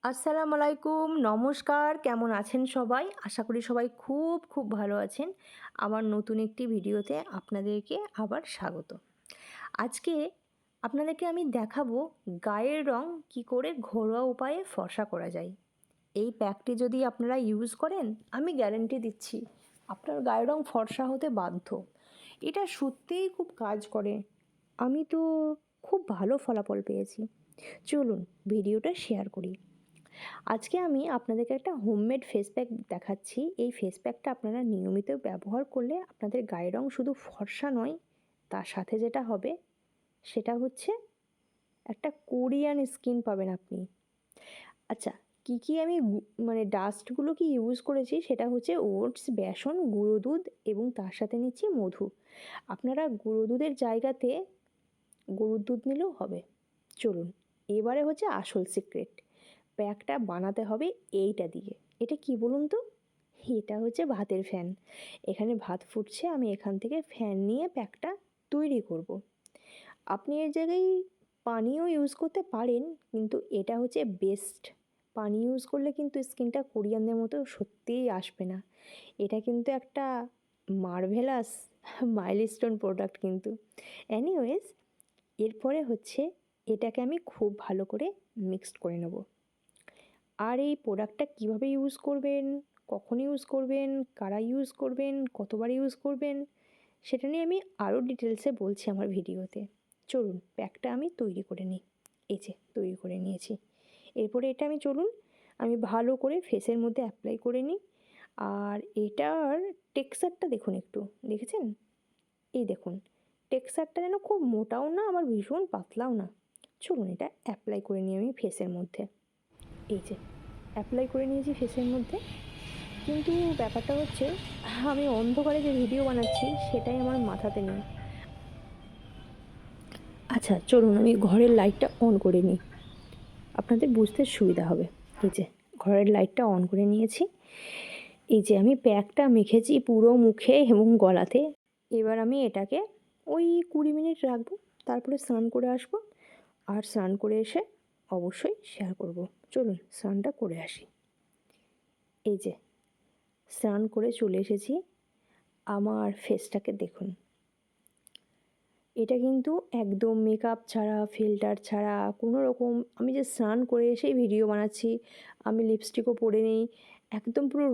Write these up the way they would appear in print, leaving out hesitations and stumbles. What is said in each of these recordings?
আসসালামু আলাইকুম, নমস্কার। কেমন আছেন সবাই? আশা করি সবাই খুব ভালো আছেন। আমার নতুন একটি ভিডিওতে আপনাদেরকে আবার স্বাগত। আজকে আপনাদেরকে আমি দেখাবো গায়ের রং কী করে ঘরোয়া উপায়ে ফর্সা করা যায়। এই প্যাকটি যদি আপনারা ইউজ করেন, আমি গ্যারান্টি দিচ্ছি আপনার গায়ের রং ফর্সা হতে বাধ্য। এটা সত্যিই খুব কাজ করে। আমি তো খুব ভালো ফলাফল পেয়েছি। চলুন ভিডিওটা শেয়ার করি। আজকে আমি আপনাদেরকে একটা হোমমেড ফেস প্যাক দেখাচ্ছি। এই ফেস প্যাকটা আপনারা নিয়মিত ব্যবহার করলে আপনাদের গায়ের রং শুধু ফর্সা নয়, তার সাথে যেটা হবে সেটা হচ্ছে একটা কোরিয়ান স্কিন পাবেন আপনি। আচ্ছা, কী আমি ডাস্টগুলো কি ইউজ করেছি সেটা হচ্ছে ওটস, বেসন, গুঁড়ো দুধ এবং তার সাথে নিচ্ছি মধু। আপনারা গুঁড়ো দুধের জায়গাতে গরুর দুধ নিলেও হবে। চলুন, এবারে হচ্ছে আসল সিক্রেট। প্যাকটা বানাতে হবে এইটা দিয়ে। এটা কি বলুন তো? এটা হচ্ছে ভাতের ফ্যান। এখানে ভাত ফুটছে, আমি এখান থেকে ফ্যান নিয়ে প্যাকটা তৈরি করব। আপনি এর জায়গায় পানিও ইউজ করতে পারেন, কিন্তু এটা হচ্ছে বেস্ট। পানি ইউজ করলে কিন্তু স্কিনটা কোরিয়ানদের মতো সত্যিই আসবে না। এটা কিন্তু একটা মার্ভেলাস মাইলস্টোন প্রোডাক্ট কিন্তু। এনিওয়েজ, এরপরে হচ্ছে এটাকে আমি খুব ভালো করে মিক্সড করে নেব। আর এই প্রোডাক্টটা কীভাবে ইউজ করবেন, কখন ইউজ করবেন, কারা ইউজ করবেন, কতবার ইউজ করবেন, সেটা নিয়ে আমি আরও ডিটেলসে বলছি আমার ভিডিওতে। চলুন প্যাকটা আমি তৈরি করে নিই। এই যে তৈরি করে নিয়েছি। এরপরে এটা আমি ভালো করে ফেসের মধ্যে অ্যাপ্লাই করে নিই। আর এটার টেক্সচারটা দেখুন, একটু দেখেছেন? এই দেখুন, টেক্সচারটা যেন খুব মোটাও না আবার ভীষণ পাতলাও না। চলুন এটা অ্যাপ্লাই করে নিই আমি ফেসের মধ্যে। এই যে অ্যাপ্লাই করে নিয়েছি ফেসের মধ্যে, কিন্তু ব্যাপারটা হচ্ছে আমি অন্ধকারে যে ভিডিও বানাচ্ছি সেটাই আমার মাথাতে নেই। আচ্ছা চলুন আমি ঘরের লাইটটা অন করে নিই, আপনাদের বুঝতে সুবিধা হবে। এই যে ঘরের লাইটটা অন করে নিয়েছি। এই যে আমি প্যাকটা মেখেছি পুরো মুখে এবং গলাতে। এবার আমি এটাকে ওই 20 মিনিট রাখবো, তারপরে স্নান করে আসবো। আর স্নান করে এসে অবশ্যই শেয়ার করব। চলুন স্নানটা করে আসি। এই যে স্নান করে চলে এসেছি। আমার ফেসটাকে দেখুন, এটা কিন্তু একদম মেকআপ ছাড়া, ফিল্টার ছাড়া, কোনো রকম। আমি যে স্নান করে এসেই ভিডিও বানাচ্ছি, আমি লিপস্টিকও পরে নেই, একদম পুরো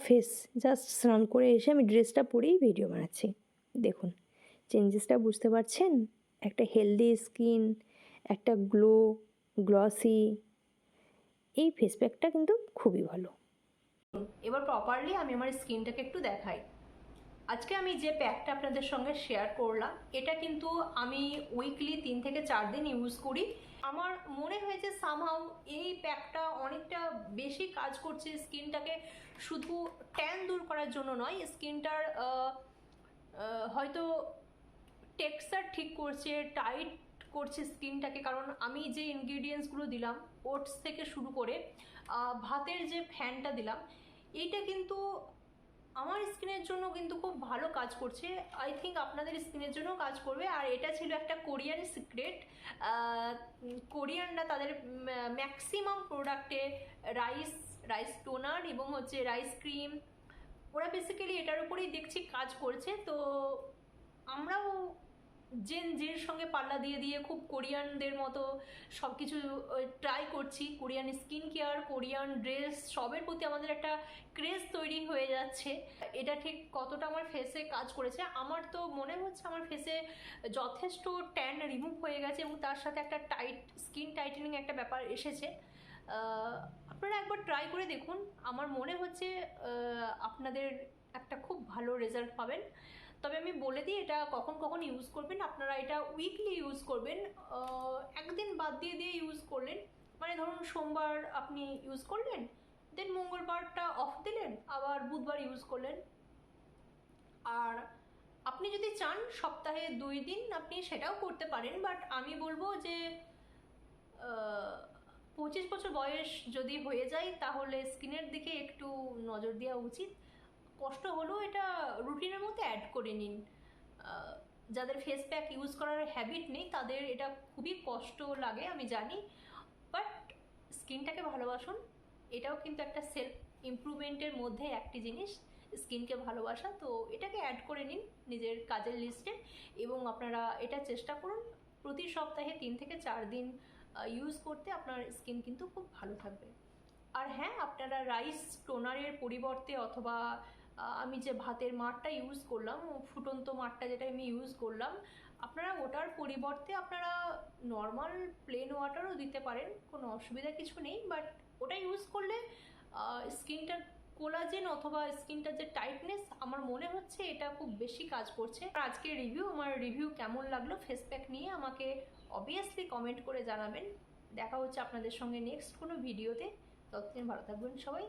ফেস। জাস্ট স্নান করে এসে আমি ড্রেসটা পরেই ভিডিও বানাচ্ছি। দেখুন চেঞ্জেসটা বুঝতে পারছেন? একটা হেলদি স্কিন, একটা গ্লসি। এই ফেস প্যাকটা কিন্তু খুবই ভালো। এবার প্রপারলি আমি আমার স্কিনটাকে একটু দেখাই। আজকে আমি যে প্যাকটা আপনাদের সঙ্গে শেয়ার করলাম, এটা কিন্তু আমি উইকলি 3 থেকে 4 দিন ইউজ করি। আমার মনে হয়েছে সামহাউ এই প্যাকটা অনেকটা বেশি কাজ করছে স্কিনটাকে শুধু ট্যান দূর করার জন্য নয়, স্কিনটার হয়তো টেক্সচার ঠিক করছে, টাইট করছে স্কিনটাকে। কারণ আমি যে ইনগ্রিডিয়েন্টসগুলো দিলাম, ওটস থেকে শুরু করে ভাতের যে ফ্যানটা দিলাম, এইটা কিন্তু আমার স্কিনের জন্য কিন্তু খুব ভালো কাজ করছে। আই থিঙ্ক আপনাদের স্কিনের জন্য কাজ করবে। আর এটা ছিল একটা কোরিয়ান সিক্রেট। কোরিয়ানরা তাদের ম্যাক্সিমাম প্রোডাক্টে রাইস টোনার এবং হচ্ছে রাইস ক্রিম, ওরা বেসিক্যালি এটার উপরেই দেখছি কাজ করছে। তো আমরাও জের সঙ্গে পাল্লা দিয়ে দিয়ে খুব কোরিয়ানদের মতো সব কিছু ট্রাই করছি। Korean skin care, Korean dress, সবের প্রতি আমাদের একটা ক্রেজ তৈরি হয়ে যাচ্ছে। এটা ঠিক কতটা আমার ফেসে কাজ করেছে, আমার তো মনে হচ্ছে আমার ফেসে যথেষ্ট ট্যান রিমুভ হয়ে গেছে এবং তার সাথে একটা স্কিন টাইটেনিং একটা ব্যাপার এসেছে। আপনারা একবার ট্রাই করে দেখুন। আমার মনে হচ্ছে আপনাদের একটা খুব ভালো রেজাল্ট পাবেন। তবে আমি বলে দিই এটা কখন কখন ইউজ করবেন। আপনারা এটা উইকলি ইউজ করবেন। একদিন বাদ দিয়ে দিয়ে ইউজ করলেন, মানে ধরুন সোমবার আপনি ইউজ করলেন, দেন মঙ্গলবারটা অফ দিলেন, আবার বুধবার ইউজ করলেন। আর আপনি যদি চান সপ্তাহে 2 দিন আপনি সেটাও করতে পারেন, বাট আমি বলবো যে 25 বছর বয়স যদি হয়ে যায় তাহলে স্কিনের দিকে একটু নজর দেওয়া উচিত। কষ্ট হলেও এটা রুটিনের মধ্যে অ্যাড করে নিন। যাদের ফেস প্যাক ইউজ করার হ্যাবিট নেই তাদের এটা খুবই কষ্ট লাগে আমি জানি, বাট স্কিনটাকে ভালোবাসুন। এটাও কিন্তু একটা সেলফ ইমপ্রুভমেন্টের মধ্যে একটি জিনিস, স্কিনকে ভালোবাসা। তো এটাকে অ্যাড করে নিন নিজের কাজের লিস্টে এবং আপনারা এটা চেষ্টা করুন প্রতি সপ্তাহে 3 থেকে 4 দিন ইউজ করতে। আপনার স্কিন কিন্তু খুব ভালো থাকবে। আর হ্যাঁ, আপনারা রাইস টোনারের পরিবর্তে অথবা আমি যে ভাতের মাড়টা ইউজ করলাম, ফুটন্ত মাড়টা যেটা আমি ইউজ করলাম, আপনারা ওটার পরিবর্তে আপনারা নর্মাল প্লেন ওয়াটারও দিতে পারেন, কোনো অসুবিধা কিছু নেই। বাট ওটা ইউজ করলে স্কিনটার কোলাজেন অথবা স্কিনটার যে টাইটনেস, আমার মনে হচ্ছে এটা খুব বেশি কাজ করছে। আজকের আমার রিভিউ কেমন লাগলো ফেস প্যাক নিয়ে আমাকে অবভিয়াসলি কমেন্ট করে জানাবেন। দেখা হচ্ছে আপনাদের সঙ্গে নেক্সট কোনো ভিডিওতে। ততদিন ভালো থাকবেন সবাই।